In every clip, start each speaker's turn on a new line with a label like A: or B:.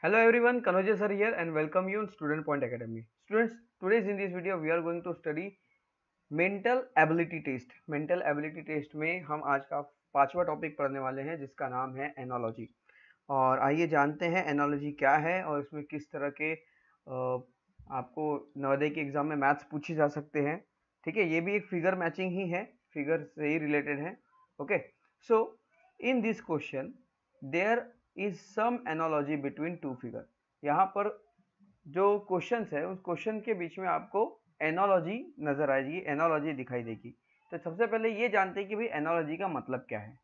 A: Hello everyone, Kanoja sir here and welcome you in Student Point Academy. Students, today in this video we are going to study mental ability test. Mental ability test में हम आज का पांचवा topic पढ़ने वाले हैं जिसका नाम है एनालॉजी। और आइए जानते हैं एनालॉजी क्या है और इसमें किस तरह के आपको नवोदय के एग्जाम में मैथ्स पूछे जा सकते हैं। ठीक है, ये भी एक फिगर मैचिंग ही है, फिगर से ही रिलेटेड है। Okay, so in this question there is some analogy between two figure. यहाँ पर जो क्वेश्चन है उस क्वेश्चन के बीच में आपको एनालॉजी नजर आएगी, एनालॉजी दिखाई देगी। तो सबसे पहले ये जानते हैं कि भाई एनालॉजी का मतलब क्या है।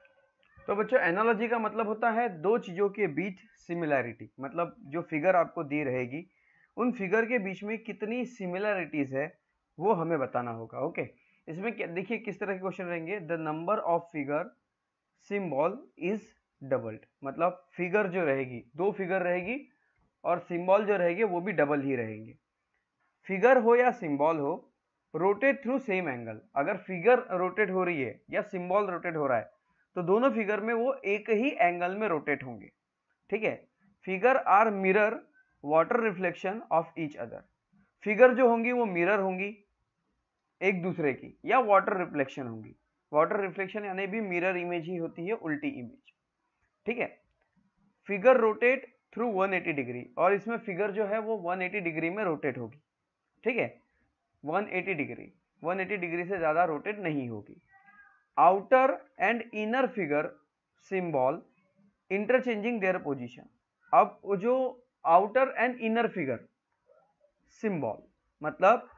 A: तो बच्चों, एनालॉजी का मतलब होता है दो चीजों के बीच सिमिलैरिटी। मतलब जो फिगर आपको दी रहेगी उन फिगर के बीच में कितनी सिमिलैरिटीज है वो हमें बताना होगा। ओके, इसमें देखिए किस तरह के क्वेश्चन रहेंगे। The number of figure symbol is doubled. मतलब फिगर जो रहेगी, दो फिगर रहेगी और सिंबल जो रहेगी वो भी डबल ही रहेंगे। फिगर हो या सिंबल हो, रोटेट थ्रू सेम एंगल। अगर फिगर रोटेट हो रही है या सिंबल रोटेट हो रहा है तो दोनों फिगर में वो एक ही एंगल में रोटेट होंगे। ठीक है, figure are mirror water reflection of each other. Figure जो होंगी वो मिरर होंगी एक दूसरे की, या वाटर रिफ्लेक्शन होंगी। वाटर रिफ्लेक्शन यानी भी मिरर इमेज ही होती है, उल्टी इमेज। ठीक है, फिगर रोटेट थ्रू 180 डिग्री, और इसमें फिगर जो है वो 180 डिग्री में रोटेट होगी। ठीक है, 180 डिग्री, 180 डिग्री से ज्यादा रोटेट नहीं होगी। Outer and inner figure symbol interchanging their position. अब जो outer and inner figure symbol, मतलब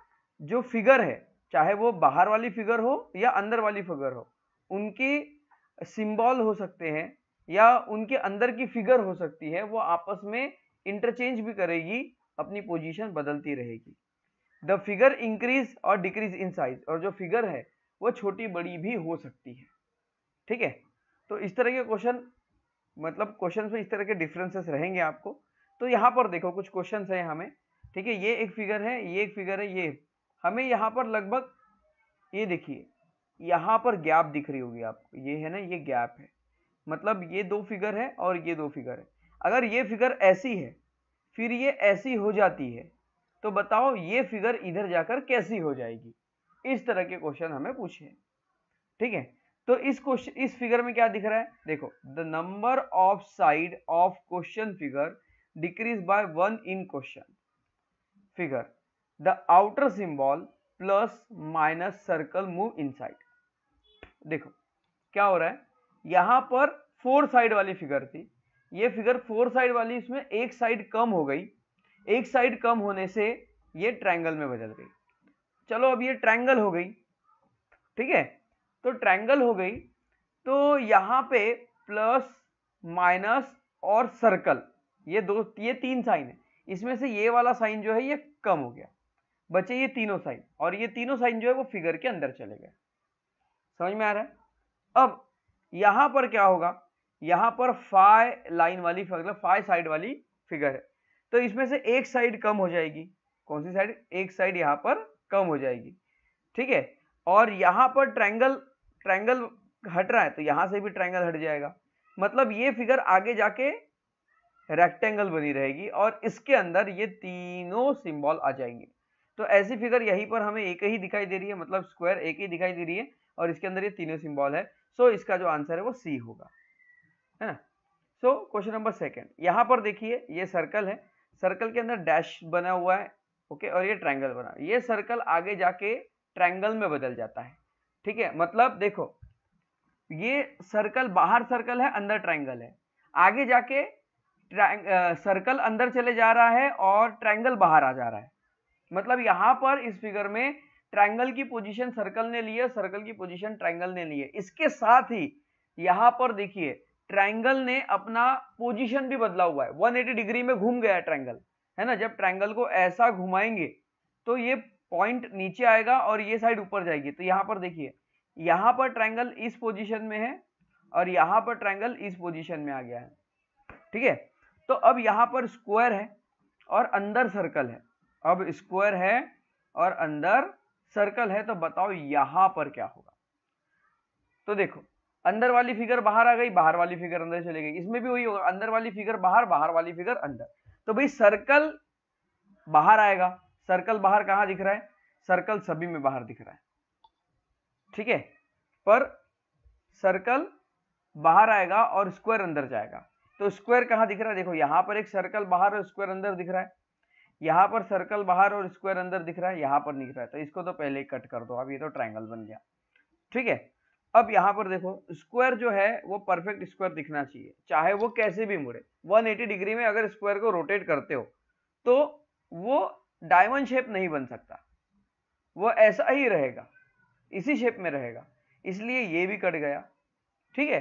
A: जो फिगर है, चाहे वो बाहर वाली फिगर हो या अंदर वाली फिगर हो, उनकी सिंबल हो सकते हैं या उनके अंदर की फिगर हो सकती है, वो आपस में इंटरचेंज भी करेगी, अपनी पोजीशन बदलती रहेगी। द फिगर इंक्रीज और डिक्रीज इन साइज, और जो फिगर है वो छोटी बड़ी भी हो सकती है। ठीक है, तो इस तरह के क्वेश्चन, मतलब क्वेश्चन में इस तरह के डिफरेंसेस रहेंगे आपको। तो यहाँ पर देखो कुछ क्वेश्चन है हमें। ठीक है, ये एक फिगर है, ये एक फिगर है, ये हमें यहाँ पर लगभग, ये देखिए यहाँ पर गैप दिख रही होगी आपको, ये है ना, ये गैप है। मतलब ये दो फिगर है और ये दो फिगर है। अगर ये फिगर ऐसी है फिर ये ऐसी हो जाती है, तो बताओ ये फिगर इधर जाकर कैसी हो जाएगी। इस तरह के क्वेश्चन हमें पूछे। ठीक है, तो इस क्वेश्चन, इस फिगर में क्या दिख रहा है, देखो the number of side of question figure decrease by 1 in question figure. The outer symbol plus minus circle move inside. देखो क्या हो रहा है, यहां पर 4 साइड वाली फिगर थी, ये फिगर 4 साइड वाली, इसमें एक साइड कम हो गई। एक साइड कम होने से ये ट्रायंगल में बदल गई। चलो अब ये ट्रायंगल हो गई। ठीक है, तो ट्रायंगल हो गई, तो यहां पे प्लस माइनस और सर्कल, ये दो, ये 3 साइन है। इसमें से ये वाला साइन जो है ये कम हो गया, बचे ये तीनों साइन, और ये तीनों साइन जो है वो फिगर के अंदर चले गए। समझ में आ रहा है। अब यहां पर क्या होगा, यहां पर फाई लाइन वाली, मतलब फाई साइड वाली फिगर है, तो इसमें से एक साइड कम हो जाएगी। कौन सी साइड, एक साइड यहां पर कम हो जाएगी। ठीक है, और यहां पर ट्रायंगल, ट्रायंगल हट रहा है तो यहां से भी ट्रायंगल हट जाएगा। मतलब ये फिगर आगे जाके रेक्टेंगल बनी रहेगी और इसके अंदर ये तीनों सिंबल आ जाएंगे। तो ऐसी फिगर यहीं पर हमें एक ही दिखाई दे रही है, मतलब स्क्वायर एक ही दिखाई दे रही है और इसके अंदर ये तीनों सिंबल है। सो इसका जो आंसर है वो सी होगा, है ना। सो क्वेश्चन नंबर सेकंड, यहां पर देखिए ये सर्कल है, सर्कल के अंदर डैश बना हुआ है। ओके, और ये ट्रायंगल बना, ये सर्कल आगे जाके ट्रायंगल में बदल जाता है। ठीक है, मतलब देखो ये सर्कल, बाहर सर्कल है, अंदर ट्रायंगल है, आगे जाके सर्कल अंदर चले जा रहा है और ट्रायंगल बाहर आ जा रहा है। मतलब यहां पर इस फिगर में ट्रायंगल की पोजीशन सर्कल ने ली है, सर्कल की पोजीशन ट्रायंगल ने ली है। इसके साथ ही यहां पर देखिए ट्रायंगल ने अपना पोजीशन भी बदला हुआ है, 180 डिग्री में घूम गया ट्रायंगल, है ना। जब ट्रायंगल को ऐसा घुमाएंगे तो ये पॉइंट नीचे आएगा और ये साइड ऊपर जाएगी। तो यहां पर देखिए, यहां पर ट्रायंगल इस पोजीशन में है और यहां पर ट्रायंगल इस पोजीशन में आ गया है। ठीक है, तो अब यहां पर स्क्वायर है और अंदर सर्कल है। अब स्क्वायर है और अंदर सर्कल है, तो बताओ यहां पर क्या होगा। तो देखो अंदर वाली फिगर बाहर आ गई, बाहर वाली फिगर अंदर चली गई। इसमें भी वही होगा, अंदर वाली फिगर बाहर, बाहर वाली फिगर अंदर। तो भाई सर्कल बाहर आएगा, सर्कल बाहर कहां दिख रहा है, सर्कल सभी में बाहर दिख रहा है, ठीक है। पर सर्कल बाहर आएगा और स्क्वायर अंदर जाएगा। तो स्क्वायर कहां दिख रहा है, देखो यहां पर एक सर्कल बाहर और स्क्वायर अंदर दिख रहा है, यहां पर सर्कल बाहर और स्क्वायर अंदर दिख रहा है, यहां पर नहीं दिख रहा है। तो इसको तो पहले ही कट कर दो, अब ये तो ट्रायंगल बन गया, ठीक है। अब यहां पर देखो स्क्वायर जो है वो परफेक्ट स्क्वायर दिखना चाहिए, चाहे वो कैसे भी मुड़े। 180 डिग्री में अगर स्क्वायर को रोटेट करते हो तो वो डायमंड शेप नहीं बन सकता, वो ऐसा ही रहेगा, इसी शेप में रहेगा, इसलिए ये भी कट गया, ठीक है।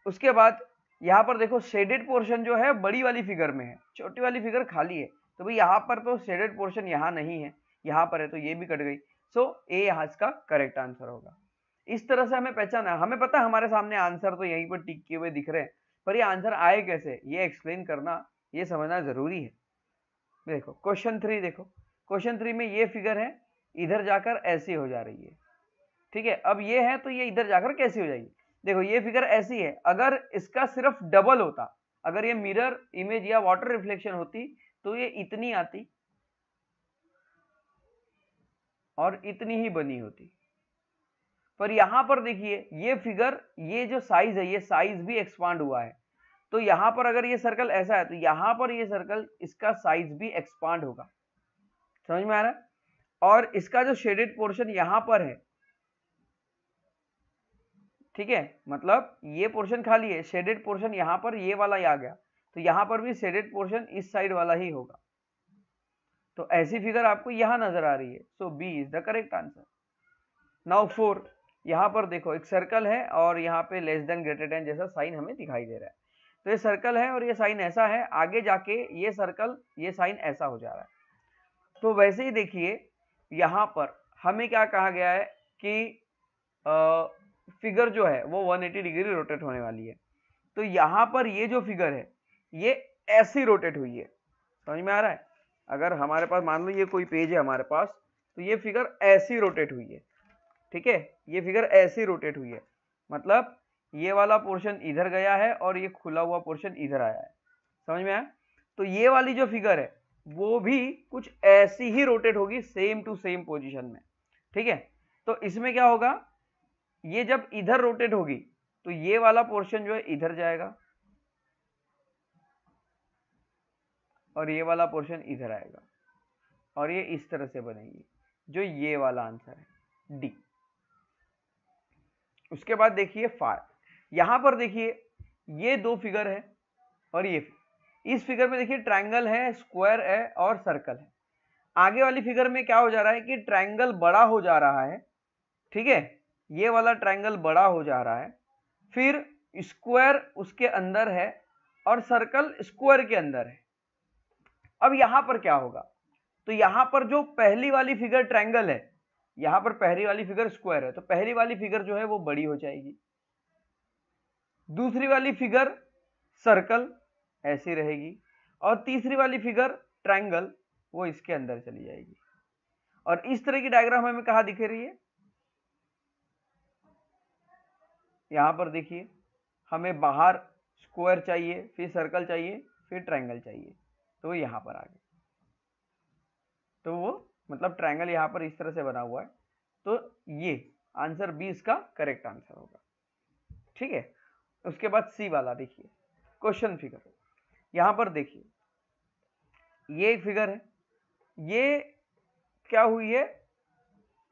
A: उसके बाद यहां पर देखो शेडेड पोर्शन जो है बड़ी वाली फिगर में है, छोटी वाली फिगर खाली है। तो भाई यहां पर तो शेडेड पोर्शन यहां नहीं है, यहां पर है, तो ये भी कट गई। सो ए यहां इसका करेक्ट आंसर होगा। इस तरह से हमें पहचाना है, हमें पता है हमारे सामने आंसर तो यहीं पर टिक किए हुए दिख रहे हैं, पर ये आंसर आए कैसे ये एक्सप्लेन करना, ये समझना जरूरी है। देखो क्वेश्चन 3, देखो क्वेश्चन 3 में ये फिगर है, इधर जाकर ऐसी हो जा रही है, ठीक है। अब ये है तो ये इधर जाकर कैसी हो जाएगी, देखो ये फिगर ऐसी है, अगर इसका सिर्फ डबल होता, अगर ये मिरर इमेज या वाटर रिफ्लेक्शन होती तो ये इतनी आती और इतनी ही बनी होती। पर यहां पर देखिए ये फिगर, ये जो साइज है ये साइज भी एक्सपांड हुआ है। तो यहां पर अगर ये सर्कल ऐसा है तो यहां पर ये सर्कल इसका साइज भी एक्सपांड होगा, समझ में आ रहा है। और इसका जो शेडेड पोर्शन यहां पर है, ठीक है, मतलब ये पोर्शन खाली है, शेडेड पोर्शन यहां पर ये वाला ही आ गया, तो यहां पर भी शेडेड पोर्शन इस साइड वाला ही होगा। तो ऐसी फिगर आपको यहां नजर आ रही है, so B is the correct answer. Now 4, यहां पर देखो एक सर्कल है और यहाँ पे लेस देन ग्रेटर देन जैसा साइन हमें दिखाई दे रहा है। तो ये सर्कल है और ये साइन ऐसा है, आगे जाके ये सर्कल ये साइन ऐसा हो जा रहा है। तो वैसे ही देखिए यहां पर हमें क्या कहा गया है कि फिगर जो है वो 180 डिग्री रोटेट होने वाली है। तो यहां पर ये जो फिगर है ये ऐसी रोटेट हुई है, समझ में आ रहा है। अगर हमारे पास मान लो ये कोई पेज है हमारे पास, तो ये फिगर ऐसी रोटेट हुई है, ठीक है, ये फिगर ऐसी रोटेट हुई है, मतलब ये वाला पोर्शन इधर गया है और ये खुला हुआ पोर्शन इधर आया है, समझ में आया। तो ये वाली जो फिगर है वो भी कुछ ऐसी ही रोटेट होगी, सेम टू सेम पोजीशन में, ठीक है। तो इसमें क्या होगा, ये जब इधर रोटेट होगी तो ये वाला पोर्शन जो है इधर जाएगा और ये वाला पोर्शन इधर आएगा और ये इस तरह से बनेगी, जो ये वाला आंसर है डी। उसके बाद देखिए 5, यहां पर देखिए ये दो फिगर है और ये इस फिगर में देखिए ट्रायंगल है, स्क्वायर है और सर्कल है। आगे वाली फिगर में क्या हो जा रहा है कि ट्रायंगल बड़ा हो जा रहा है, ठीक है, ये वाला ट्रायंगल बड़ा हो जा रहा है, फिर स्क्वायर उसके अंदर है और सर्कल स्क्वायर के अंदर है। अब यहां पर क्या होगा, तो यहां पर जो पहली वाली फिगर ट्रायंगल है, यहां पर पहली वाली फिगर स्क्वायर है, तो पहली वाली फिगर जो है वो बड़ी हो जाएगी, दूसरी वाली फिगर सर्कल ऐसी रहेगी और तीसरी वाली फिगर ट्रायंगल वो इसके अंदर चली जाएगी। और इस तरह की डायग्राम हमें कहां दिख रही है, यहां पर देखिए हमें बाहर स्क्वायर चाहिए, फिर सर्कल चाहिए, फिर ट्रायंगल चाहिए, तो वो यहां पर आ गए। तो वो मतलब ट्रायंगल यहां पर इस तरह से बना हुआ है, तो ये आंसर बी इसका करेक्ट आंसर होगा, ठीक है। उसके बाद सी वाला देखिए क्वेश्चन फिगर, यहां पर देखिए ये एक फिगर है, ये क्या हुई है,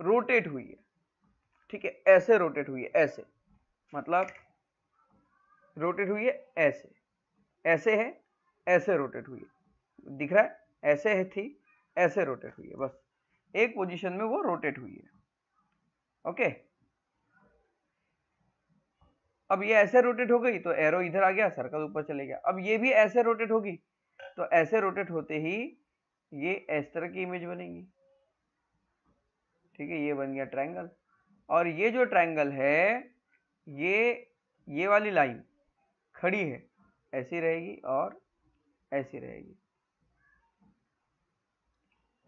A: रोटेट हुई है, ठीक है, ऐसे रोटेट हुई है, ऐसे मतलब रोटेट हुई है, ऐसे ऐसे है, ऐसे रोटेट हुई है, दिख रहा है, ऐसे है थी, ऐसे रोटेट हुई है, बस एक पोजीशन में वो रोटेट हुई है, ओके। अब ये ऐसे रोटेट हो गई तो एरो इधर आ गया, सर्कल ऊपर चले गया। अब ये भी ऐसे रोटेट होगी, तो ऐसे रोटेट होते ही ये इस तरह की इमेज बनेगी, ठीक है, ये बन गया ट्रायंगल। और ये जो ट्रायंगल है ये वाली लाइन खड़ी है, ऐसी रहेगी और ऐसी रहेगी।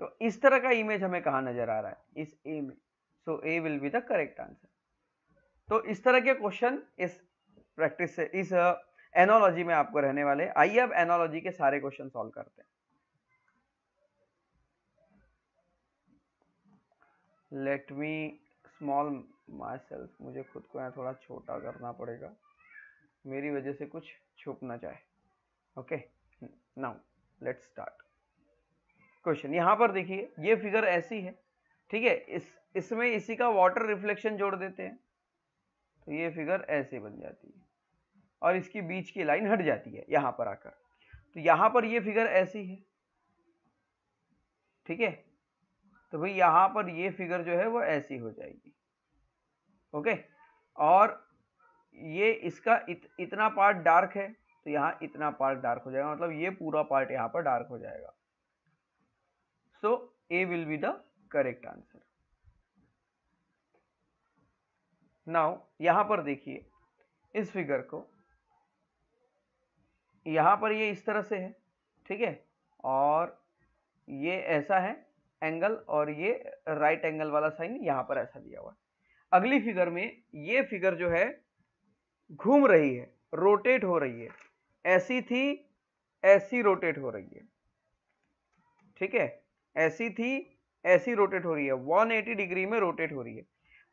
A: तो इस तरह का इमेज हमें कहां नजर आ रहा है, इस ए में, so A will be the correct answer. तो इस तरह के क्वेश्चन इस प्रैक्टिस से, इस एनोलॉजी में आपको रहने वाले। आइए अब एनोलॉजी के सारे क्वेश्चन सॉल्व करते हैं। Let me small my self, मुझे खुद को यहाँ थोड़ा छोटा करना पड़ेगा, मेरी वजह से कुछ छुप ना जाए। Okay, now let's start question. यहाँ पर देखिए ये फिगर ऐसी है, ठीक है, इसमें इसी का वाटर रिफ्लेक्शन जोड़ देते हैं तो ये फिगर ऐसे बन जाती है और इसकी बीच की लाइन हट जाती है यहां पर आकर। तो यहां पर ये फिगर ऐसी है, ठीक है, तो भाई यहां पर ये फिगर जो है वो ऐसी हो जाएगी। ओके, और ये इसका इतना पार्ट डार्क है तो यहाँ इतना पार्ट डार्क हो जाएगा, मतलब ये पूरा पार्ट यहाँ पर डार्क हो जाएगा। So A will be the correct answer. Now यहां पर देखिए इस फिगर को, यहां पर ये इस तरह से है, ठीक है, और ये ऐसा है एंगल, और ये राइट एंगल वाला साइन यहां पर ऐसा दिया हुआ है। अगली फिगर में ये फिगर जो है घूम रही है, रोटेट हो रही है, ऐसी थी ऐसी रोटेट हो रही है, ठीक है, ऐसी थी ऐसी रोटेट हो रही है, 180 डिग्री में रोटेट हो रही है।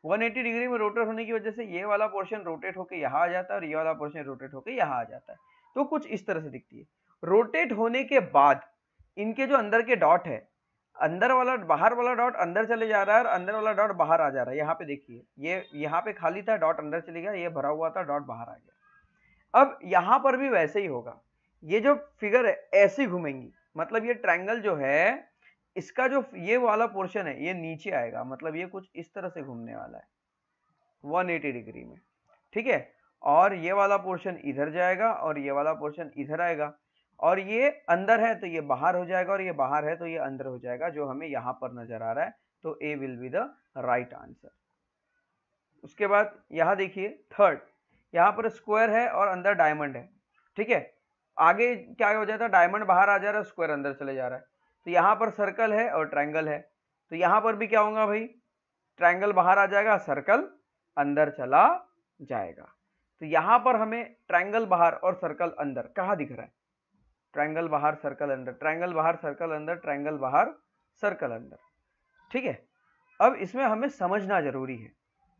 A: 180 डिग्री में रोटेट होने की वजह से ये वाला पोर्शन रोटेट होकर यहां आ जाता है और ये वाला पोर्शन रोटेट होकर यहां आ जाता है, तो कुछ इस तरह से दिखती है। रोटेट होने के बाद इनके जो अंदर के डॉट है, अंदर वाला बाहर वाला डॉट अंदर चले जा रहा है और अंदर वाला डॉट बाहर आ जा रहा है। यहाँ पे देखिए ये यहाँ पे खाली था, डॉट अंदर चले गया, ये भरा हुआ था, डॉट बाहर आ गया। अब यहाँ पर भी वैसे ही होगा, ये जो फिगर है ऐसी घूमेंगी, मतलब ये ट्रायंगल जो है इसका जो ये वाला पोर्शन है ये नीचे आएगा, मतलब ये कुछ इस तरह से घूमने वाला है 180 डिग्री में, ठीक है, और ये वाला पोर्शन इधर जाएगा और ये वाला पोर्शन इधर आएगा, और ये अंदर है तो ये बाहर हो जाएगा और ये बाहर है तो ये अंदर हो जाएगा, जो हमें यहां पर नजर आ रहा है। तो A will be the right answer. उसके बाद यहां देखिए थर्ड, यहां पर स्क्वायर है और अंदर डायमंड है, ठीक है, आगे क्या हो जाता है, डायमंड बाहर आ जा रहा है, स्क्वायर अंदर चले जा रहा है। तो यहां पर सर्कल है और ट्रायंगल है, तो यहां पर भी क्या होगा भाई, ट्रायंगल बाहर आ जाएगा, सर्कल अंदर चला जाएगा। तो यहां पर हमें ट्रायंगल बाहर और सर्कल अंदर कहां दिख रहा है, ट्रायंगल बाहर सर्कल अंदर, ट्रायंगल बाहर सर्कल अंदर, ट्रायंगल बाहर सर्कल अंदर, ठीक है। अब इसमें हमें समझना जरूरी है,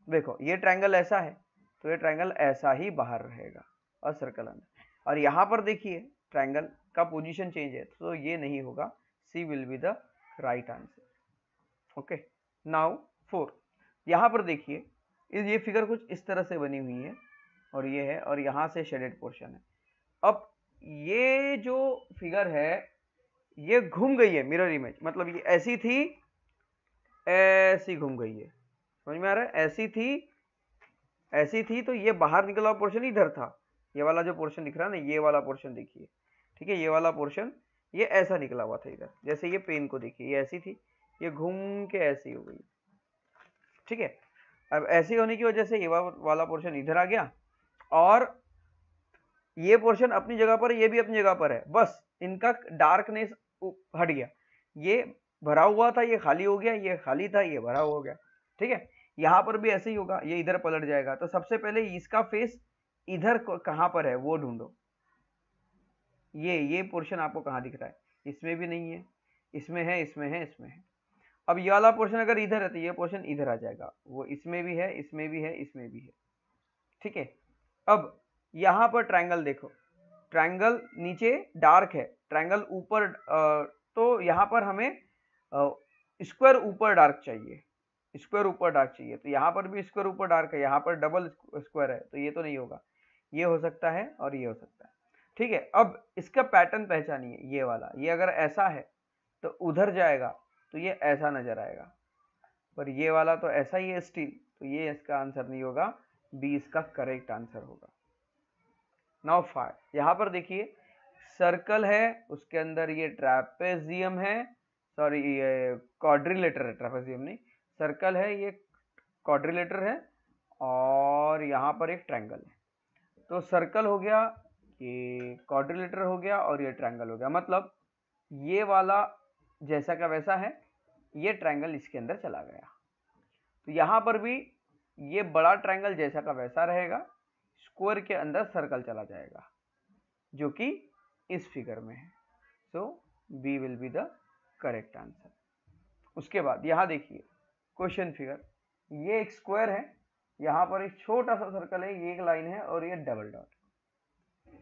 A: देखो ये ट्रायंगल ऐसा है तो ये ट्रायंगल ऐसा ही बाहर रहेगा और सर्कल अंदर, और यहां पर देखिए ट्रायंगल का पोजीशन चेंज है तो ये नहीं होगा, C will be the right answer. Okay, now 4, यहां पर देखिए ये फिगर कुछ इस तरह से बनी हुई है और ये है, और यहां से शेडेड पोर्शन है। अब ये जो फिगर है ये घूम गई है मिरर इमेज, मतलब ये ऐसी थी ऐसी घूम गई है, समझ में आ रहा है, ऐसी थी तो ये बाहर निकला हुआ पोर्शन इधर था, ये वाला जो पोर्शन दिख रहा है ना, ये वाला पोर्शन देखिए, ठीक है, ये वाला पोर्शन ये ऐसा निकला हुआ था इधर, जैसे ये पेन को देखिए, ये ऐसी थी, ये घूम के ऐसी हो गई, ठीक है। अब ऐसी होने की वजह से ये वाला पोर्शन इधर आ गया और ये पोर्शन अपनी जगह पर, ये भी अपनी जगह पर है, बस इनका डार्कनेस हट गया, ये भरा हुआ था ये खाली हो गया, ये खाली था ये भरा हो गया, ठीक है। यहां पर भी ऐसे ही होगा, ये इधर पलट जाएगा। तो सबसे पहले इसका फेस इधर कहां पर है वो ढूंढो, ये पोर्शन आपको कहां दिख रहा है, इसमें भी नहीं है, इसमें है, इसमें है, इसमें है। अब ये वाला पोर्शन अगर इधर है तो ये पोर्शन इधर आ जाएगा, वो इसमें भी है, इसमें भी है, इसमें भी है, ठीक है। अब यहां पर ट्रायंगल देखो, ट्रायंगल नीचे डार्क है, ट्रायंगल ऊपर, तो यहां पर हमें स्क्वायर ऊपर डार्क चाहिए, स्क्वायर ऊपर डार्क चाहिए, तो यहां पर भी स्क्वायर ऊपर डार्क है, यहां पर डबल स्क्वायर है, तो ये तो नहीं होगा, ये हो सकता है और ये हो सकता है, ठीक है। अब इसका पैटर्न पहचानिए, ये वाला, ये अगर ऐसा है तो उधर जाएगा तो ये ऐसा नजर आएगा, पर ये वाला तो ऐसा ही है स्टील, तो ये इसका आंसर नहीं होगा, बी इसका करेक्ट आंसर होगा। नाउ 5, यहां पर देखिए सर्कल है, उसके अंदर ये ट्रेपेजियम है, सॉरी ये क्वाड्रिलेटर है, ट्रेपेजियम नहीं, सर्कल है, ये क्वाड्रिलेटर है, और यहां पर एक ट्रायंगल है। तो सर्कल हो गया, ये क्वाड्रिलेटर हो गया और ये ट्रायंगल हो गया, मतलब ये वाला जैसा का वैसा है, ये ट्रायंगल इसके अंदर चला गया। तो यहां पर भी ये बड़ा ट्रायंगल जैसा का वैसा रहेगा, स्क्वायर के अंदर सर्कल चला जाएगा, जो कि इस फिगर में है। So B will be the correct answer. उसके बाद यहाँ देखिए क्वेश्चन फिगर, ये एक स्क्वायर है, यहाँ पर एक छोटा सा सर्कल है, ये एक लाइन है और ये डबल डॉट।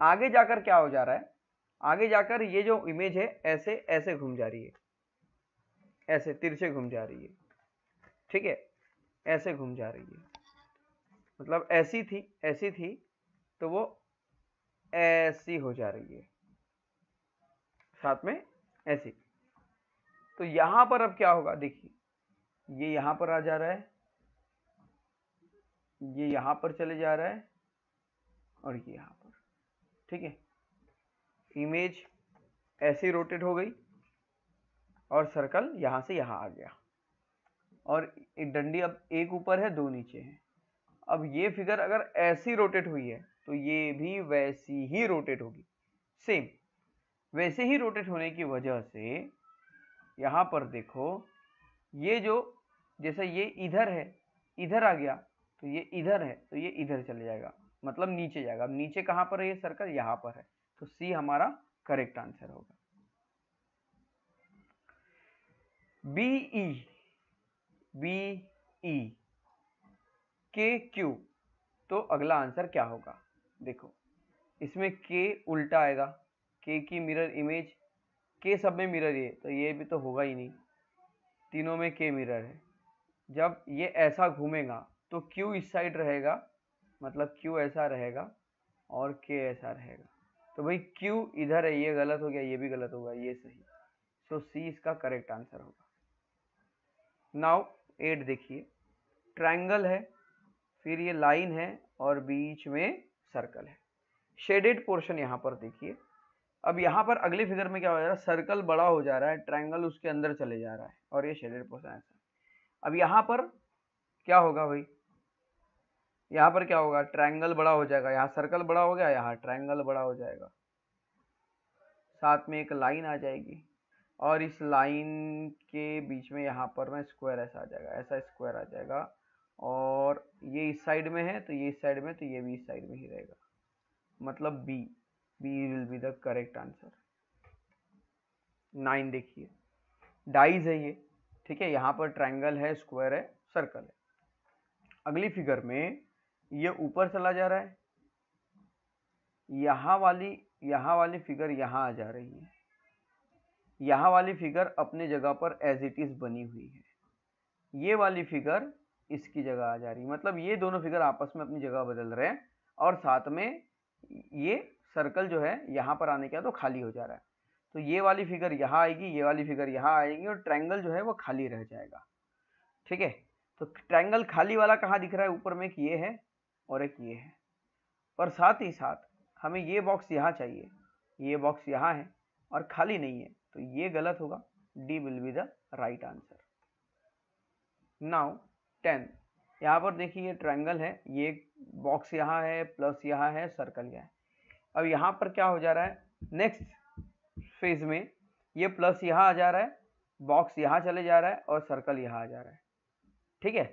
A: आगे जाकर क्या हो जा रहा है, आगे जाकर ये जो इमेज है ऐसे ऐसे घूम जा रही है, ऐसे तिरछे घूम जा रही है, ठीक है, ऐसे घूम जा रही है, मतलब ऐसी थी तो वो ऐसी हो जा रही है, साथ में ऐसी। तो यहां पर अब क्या होगा, देखिए ये यहां पर आ जा रहा है, ये यहां पर चले जा रहा है और ये यहां पर, ठीक है। इमेज ऐसे रोटेट हो गई और सर्कल यहां से यहां आ गया, और एक डंडी अब एक ऊपर है, दो नीचे है। अब ये फिगर अगर ऐसी रोटेट हुई है तो ये भी वैसी ही रोटेट होगी, सेम वैसे ही रोटेट होने की वजह से यहाँ पर देखो, ये जो जैसे ये इधर है, इधर आ गया, तो ये इधर है तो ये इधर चले जाएगा, मतलब नीचे जाएगा। अब नीचे कहाँ पर है, ये सर्कल यहाँ पर है, तो सी हमारा करेक्ट आंसर होगा। BE KQ, तो अगला आंसर क्या होगा, देखो इसमें K उल्टा आएगा, K की मिरर इमेज, K सब में मिरर है तो ये भी तो होगा ही नहीं, तीनों में K मिरर है। जब ये ऐसा घूमेगा तो Q इस साइड रहेगा, मतलब Q ऐसा रहेगा और K ऐसा रहेगा, तो भाई Q इधर है, ये गलत हो गया, ये भी गलत होगा, ये सही। सो सी इसका करेक्ट आंसर होगा। नाउ 8 देखिए, ट्रायंगल है, फिर ये लाइन है और बीच में सर्कल है। शेडेड पोर्शन यहाँ पर देखिए। अब यहाँ पर अगली फिगर में क्या हो जा रहा है, सर्कल बड़ा हो जा रहा है, ट्रायंगल उसके अंदर चले जा रहा है और ये शेडेड पोर्शन ऐसा। अब यहाँ पर क्या होगा भाई, यहाँ पर क्या होगा, ट्रायंगल बड़ा हो जाएगा, यहाँ सर्कल बड़ा हो गया, यहाँ ट्रायंगल बड़ा हो जाएगा, साथ में एक लाइन आ जाएगी और इस लाइन के बीच में यहाँ पर ना स्क्वायर ऐसा आ जाएगा, ऐसा स्क्वायर आ जाएगा, और ये इस साइड में है तो ये इस साइड में, तो ये भी इस साइड में ही रहेगा, मतलब B will be the correct answer. 9 देखिए, डाइज है ये, ठीक है, यहाँ पर ट्रायंगल है, स्क्वायर है, सर्कल है। अगली फिगर में ये ऊपर चला जा रहा है, यहाँ वाली फिगर यहाँ आ जा रही है, यहाँ वाली फिगर अपनी जगह पर एज इट इज बनी हुई है, ये वाली फिगर इसकी जगह आ जा रही है, मतलब ये दोनों फिगर आपस में अपनी जगह बदल रहे हैं, और साथ में ये सर्कल जो है यहाँ पर आने के बाद तो खाली हो जा रहा है, तो ये वाली फिगर यहाँ आएगी, ये वाली फिगर यहाँ आएगी और ट्रायंगल जो है वो खाली रह जाएगा, ठीक है। तो ट्रायंगल खाली वाला कहाँ दिख रहा है, ऊपर में एक ये है और एक ये है, और साथ ही साथ हमें ये बॉक्स यहाँ चाहिए, ये बॉक्स यहाँ है और खाली नहीं है, तो ये गलत होगा, D will be the right answer. Now 10, यहाँ पर देखिए ये ट्रायंगल है, ये बॉक्स यहाँ है, प्लस यहाँ है, सर्कल यहाँ है। अब यहाँ पर क्या हो जा रहा है, नेक्स्ट फेज में ये प्लस यहाँ आ जा रहा है, बॉक्स यहाँ चले जा रहा है और सर्कल यहाँ आ जा रहा है, ठीक है।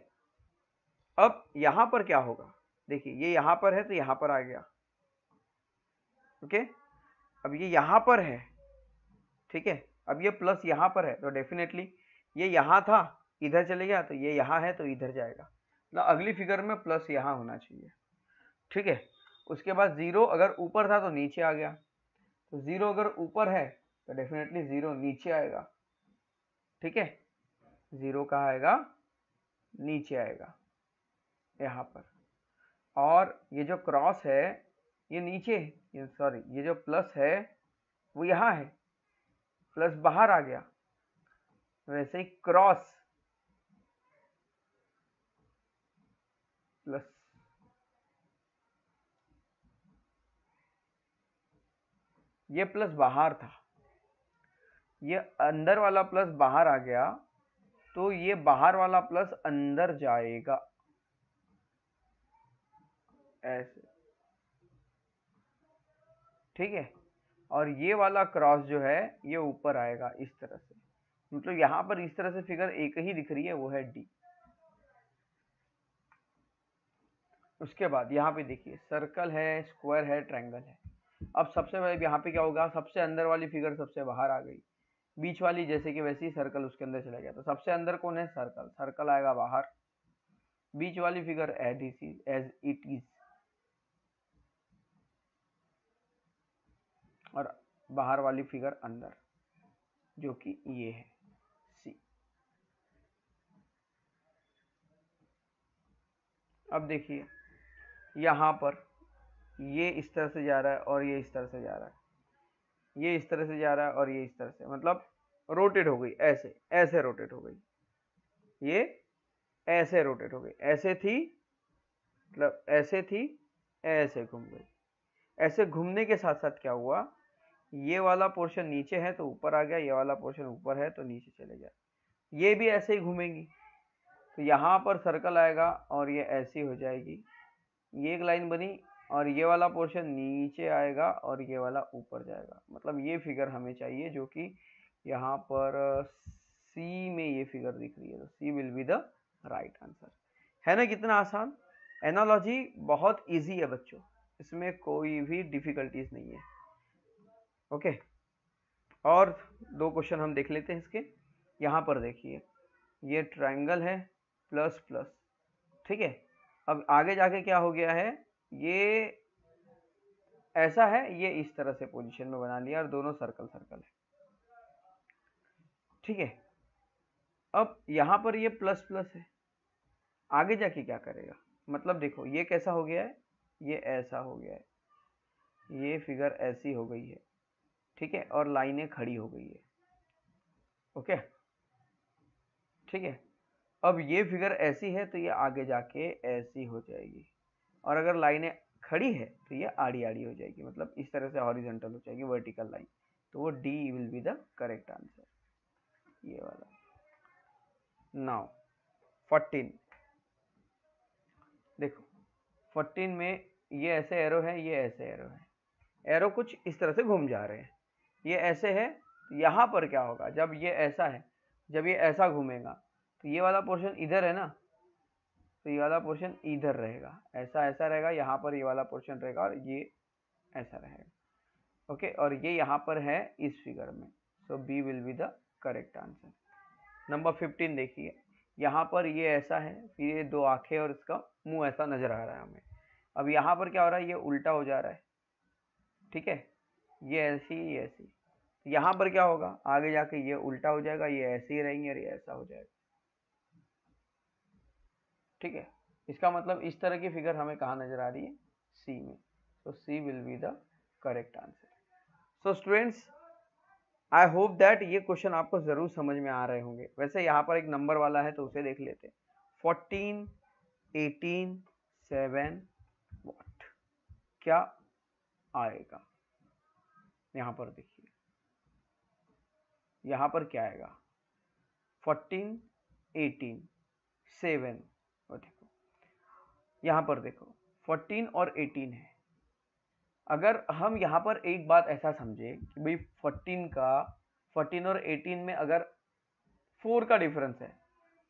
A: अब यहाँ पर क्या होगा, देखिए ये यहाँ पर है तो यहाँ पर आ गया, ओके। अब ये यहाँ पर है, ठीक है, अब ये प्लस यहाँ पर है तो डेफिनेटली ये यहाँ था, इधर चले गया, तो ये यहाँ है तो इधर जाएगा, मतलब अगली फिगर में प्लस यहाँ होना चाहिए, ठीक है। उसके बाद जीरो अगर ऊपर था तो नीचे आ गया, तो जीरो अगर ऊपर है तो डेफिनेटली जीरो नीचे आएगा, ठीक है, जीरो कहाँ आएगा, नीचे आएगा यहाँ पर, और ये जो क्रॉस है ये नीचे, सॉरी ये जो प्लस है वो यहाँ है, प्लस बाहर आ गया, वैसे ही क्रॉस प्लस, ये प्लस बाहर था, ये अंदर वाला प्लस बाहर आ गया, तो ये बाहर वाला प्लस अंदर जाएगा ऐसे, ठीक है, और ये वाला क्रॉस जो है ये ऊपर आएगा इस तरह से, मतलब यहाँ पर इस तरह से फिगर एक ही दिख रही है, वो है डी। उसके बाद यहाँ पे देखिए सर्कल है, स्क्वायर है, ट्रायंगल है। अब सबसे पहले यहाँ पे क्या होगा, सबसे अंदर वाली फिगर सबसे बाहर आ गई, बीच वाली जैसे कि वैसे ही सर्कल उसके अंदर चला गया। तो सबसे अंदर कौन है, सर्कल, सर्कल आएगा बाहर, बीच वाली फिगर एज इट इज, और बाहर वाली फिगर अंदर जो कि ये है सी। अब देखिए यहाँ पर ये इस तरह से जा रहा है और ये इस तरह से जा रहा है, ये इस तरह से जा रहा है और ये इस तरह से, मतलब रोटेट हो गई, ऐसे ऐसे रोटेट हो गई, ये ऐसे रोटेट हो गई, ऐसे थी मतलब ऐसे थी, ऐसे घूम गई। ऐसे घूमने के साथ साथ क्या हुआ, ये वाला पोर्शन नीचे है तो ऊपर आ गया, ये वाला पोर्शन ऊपर है तो नीचे चले गया। ये भी ऐसे ही घूमेंगी, तो यहाँ पर सर्कल आएगा और ये ऐसी हो जाएगी, ये एक लाइन बनी और ये वाला पोर्शन नीचे आएगा और ये वाला ऊपर जाएगा। मतलब ये फिगर हमें चाहिए जो कि यहाँ पर सी में ये फिगर दिख रही है, तो C will be the right answer. है ना कितना आसान। एनालॉजी बहुत इजी है बच्चों, इसमें कोई भी डिफिकल्टीज नहीं है। ओके, और दो क्वेश्चन हम देख लेते हैं इसके। यहाँ पर देखिए ये ट्रायंगल है प्लस प्लस, ठीक है। अब आगे जाके क्या हो गया है, ये ऐसा है, ये इस तरह से पोजीशन में बना लिया और दोनों सर्कल सर्कल है, ठीक है। अब यहाँ पर ये प्लस प्लस है, आगे जाके क्या करेगा, मतलब देखो ये कैसा हो गया है, ये ऐसा हो गया है, ये फिगर ऐसी हो गई है, ठीक है, और लाइनें खड़ी हो गई है। ओके, ठीक है। अब ये फिगर ऐसी है तो ये आगे जाके ऐसी हो जाएगी, और अगर लाइनें खड़ी है तो ये आड़ी आड़ी हो जाएगी, मतलब इस तरह से हॉरिजॉन्टल हो जाएगी, वर्टिकल लाइन। तो वो D will be the correct answer, ये वाला। नाउ 14 देखो, 14 में ये ऐसे एरो है, ये ऐसे एरो है, एरो कुछ इस तरह से घूम जा रहे हैं, ये ऐसे है। तो यहाँ पर क्या होगा, जब ये ऐसा है, जब ये ऐसा घूमेगा तो ये वाला पोर्शन इधर है ना, तो ये वाला पोर्शन इधर रहेगा, ऐसा ऐसा रहेगा, यहाँ पर ये वाला पोर्शन रहेगा और ये ऐसा रहेगा। ओके, और ये यहाँ पर है इस फिगर में, so B will be the correct answer. Number 15 देखिए, यहाँ पर ये ऐसा है, फिर ये दो आंखें और इसका मुंह ऐसा नजर आ रहा है हमें। अब यहाँ पर क्या हो रहा है, ये उल्टा हो जा रहा है, ठीक है, ये ऐसी ये ऐसी। यहाँ पर क्या होगा, आगे जाके ये उल्टा हो जाएगा, ये ऐसे ही रहेंगे और ये ऐसा हो जाएगा, ठीक है। इसका मतलब इस तरह की फिगर हमें कहाँ नजर आ रही है, सी में। So C will be the correct answer. So students, I hope that ये क्वेश्चन आपको जरूर समझ में आ रहे होंगे। वैसे यहाँ पर एक नंबर वाला है तो उसे देख लेते हैं। 14, 18, 7 वॉट क्या आएगा, यहाँ पर देखिए, यहाँ पर क्या आएगा, 14, 18, 7, और देखो यहाँ पर देखो 14 और 18 है। अगर हम यहाँ पर एक बात ऐसा समझे कि भाई 14 और 18 में अगर 4 का डिफरेंस है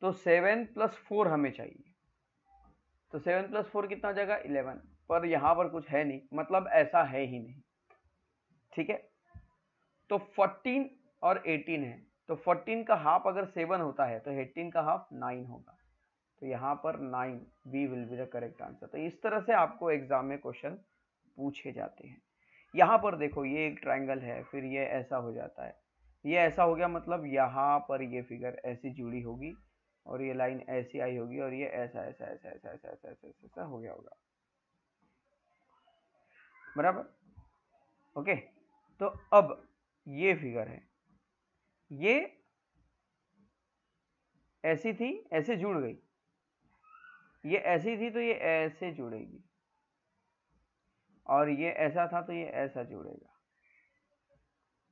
A: तो 7 + 4 हमें चाहिए, तो 7 + 4 कितना हो जाएगा, 11। पर यहाँ पर कुछ है नहीं, मतलब ऐसा है ही नहीं, ठीक है। तो 14 और 18 है, तो 14 का हाफ अगर 7 होता है तो 18 का हाफ 9 होगा, तो यहाँ पर 9 B will be the correct answer. तो इस तरह से आपको एग्जाम में क्वेश्चन पूछे जाते हैं। यहाँ पर देखो ये एक ट्रायंगल है, फिर ये ऐसा हो जाता है, ये ऐसा हो गया, मतलब यहाँ पर ये फिगर ऐसी जुड़ी होगी और ये लाइन ऐसी आई होगी और ये ऐसा ऐसा ऐसा ऐसा ऐसा ऐसा ऐसा ऐसा, ऐसा हो गया होगा, बराबर। ओके, तो अब ये फिगर है, ये ऐसी थी, ऐसे जुड़ गई, ये ऐसी थी तो ये ऐसे जुड़ेगी, और ये ऐसा था तो ये ऐसा जुड़ेगा,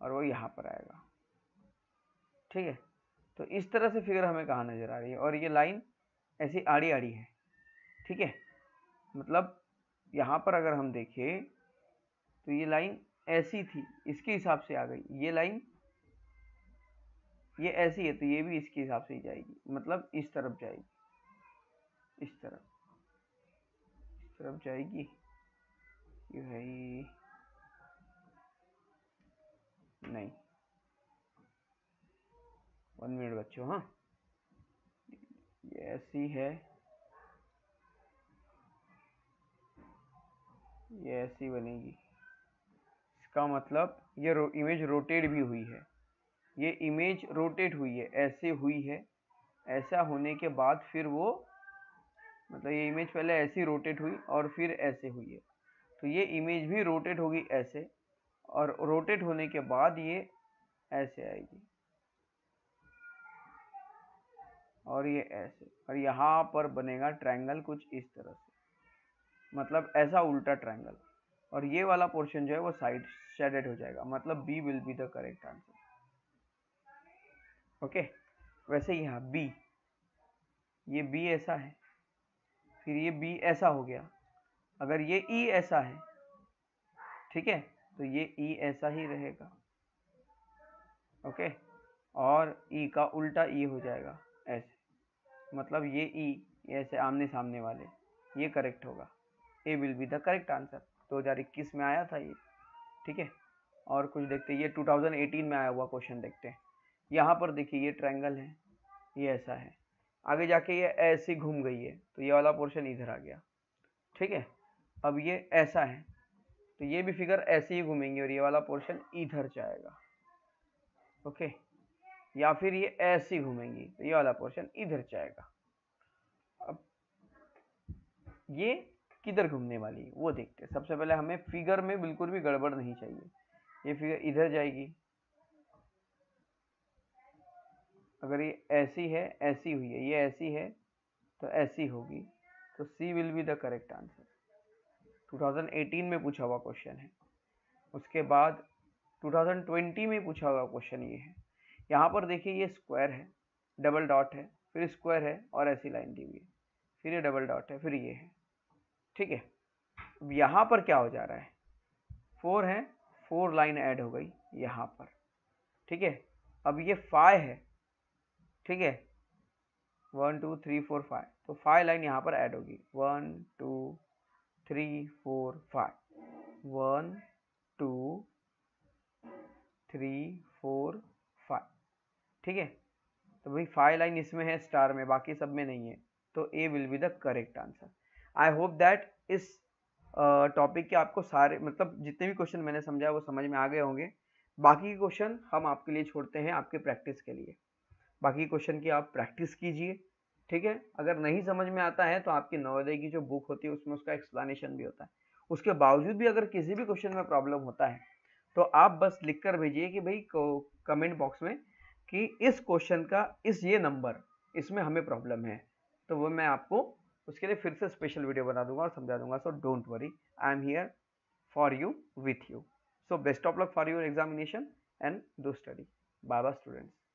A: और वो यहाँ पर आएगा, ठीक है। तो इस तरह से फिगर हमें कहाँ नजर आ रही है, और ये लाइन ऐसी आड़ी आड़ी है, ठीक है। मतलब यहाँ पर अगर हम देखें तो ये लाइन ऐसी थी, इसके हिसाब से आ गई, ये लाइन ये ऐसी है तो ये भी इसके हिसाब से ही जाएगी, मतलब इस तरफ जाएगी, इस तरफ, तरफ जाएगी, ये है ही नहीं। 1 मिनट बच्चों, हाँ ये ऐसी है, ये ऐसी बनेगी। इसका मतलब ये इमेज रोटेट भी हुई है, ये इमेज रोटेट हुई है, ऐसे हुई है। ऐसा होने के बाद फिर वो मतलब ये इमेज पहले ऐसी रोटेट हुई और फिर ऐसे हुई है, तो ये इमेज भी रोटेट होगी ऐसे, और रोटेट होने के बाद ये ऐसे आएगी और ये ऐसे, और यहाँ पर बनेगा ट्रायंगल कुछ इस तरह से, मतलब ऐसा उल्टा ट्रायंगल, और ये वाला पोर्शन जो है वो साइड शेडेड हो जाएगा, मतलब B will be the correct answer. Okay, वैसे यहाँ बी, ये बी ऐसा है, फिर ये बी ऐसा हो गया। अगर ये ई ऐसा है, ठीक है, तो ये ई ऐसा ही रहेगा। ओके, और ई का उल्टा ई हो जाएगा ऐसे, मतलब ये ई ऐसे आमने सामने वाले, ये करेक्ट होगा। A will be the correct answer. 2021 में आया था ये, ठीक है। और कुछ देखते हैं, ये 2018 में आया हुआ क्वेश्चन देखते हैं। यहाँ पर देखिए ये ट्रायंगल है, ये ऐसा है, आगे जाके ये ऐसे घूम गई है, तो ये वाला पोर्शन इधर आ गया, ठीक है। अब ये ऐसा है, तो ये भी फिगर ऐसे ही घूमेंगे और ये वाला पोर्शन इधर जाएगा, ओके। या फिर ये ऐसे घूमेंगी, तो ये वाला पोर्शन इधर जाएगा। अब ये किधर घूमने वाली है वो देखते हैं। सबसे पहले हमें फिगर में बिल्कुल भी गड़बड़ नहीं चाहिए। ये फिगर इधर जाएगी, अगर ये ऐसी है, ऐसी हुई है, ये ऐसी है तो ऐसी होगी, तो C will be the correct answer. 2018 में पूछा हुआ क्वेश्चन है। उसके बाद 2020 में पूछा हुआ क्वेश्चन ये है। यहाँ पर देखिए ये स्क्वायर है, डबल डॉट है, फिर स्क्वायर है और ऐसी लाइन दी हुई है, फिर ये डबल डॉट है, फिर ये है, ठीक है। अब यहाँ पर क्या हो जा रहा है, 4 है, 4 लाइन ऐड हो गई यहाँ पर, ठीक है। अब ये 5 है, ठीक है, 1 2 3 4 5, तो 5 लाइन यहाँ पर ऐड होगी, 1 2 3 4 5, 1 2 3 4 5, ठीक है। तो भाई 5 लाइन इसमें है स्टार में, बाकी सब में नहीं है, तो A will be the correct answer. I hope that इस टॉपिक के आपको सारे मतलब जितने भी क्वेश्चन मैंने समझाया वो समझ में आ गए होंगे। बाकी के क्वेश्चन हम आपके लिए छोड़ते हैं, आपके प्रैक्टिस के लिए। बाकी क्वेश्चन की आप प्रैक्टिस कीजिए, ठीक है। अगर नहीं समझ में आता है तो आपकी नवोदय की जो बुक होती है उसमें उसका एक्सप्लेनेशन भी होता है। उसके बावजूद भी अगर किसी भी क्वेश्चन में प्रॉब्लम होता है तो आप बस लिख कर भेजिए कि भाई कमेंट बॉक्स में कि इस क्वेश्चन का इस ये नंबर इसमें हमें प्रॉब्लम है, तो वो मैं आपको उसके लिए फिर से स्पेशल वीडियो बना दूंगा और समझा दूंगा। So don't worry, I am here for you, with you. So best of luck for your examination and do study. Bye bye students.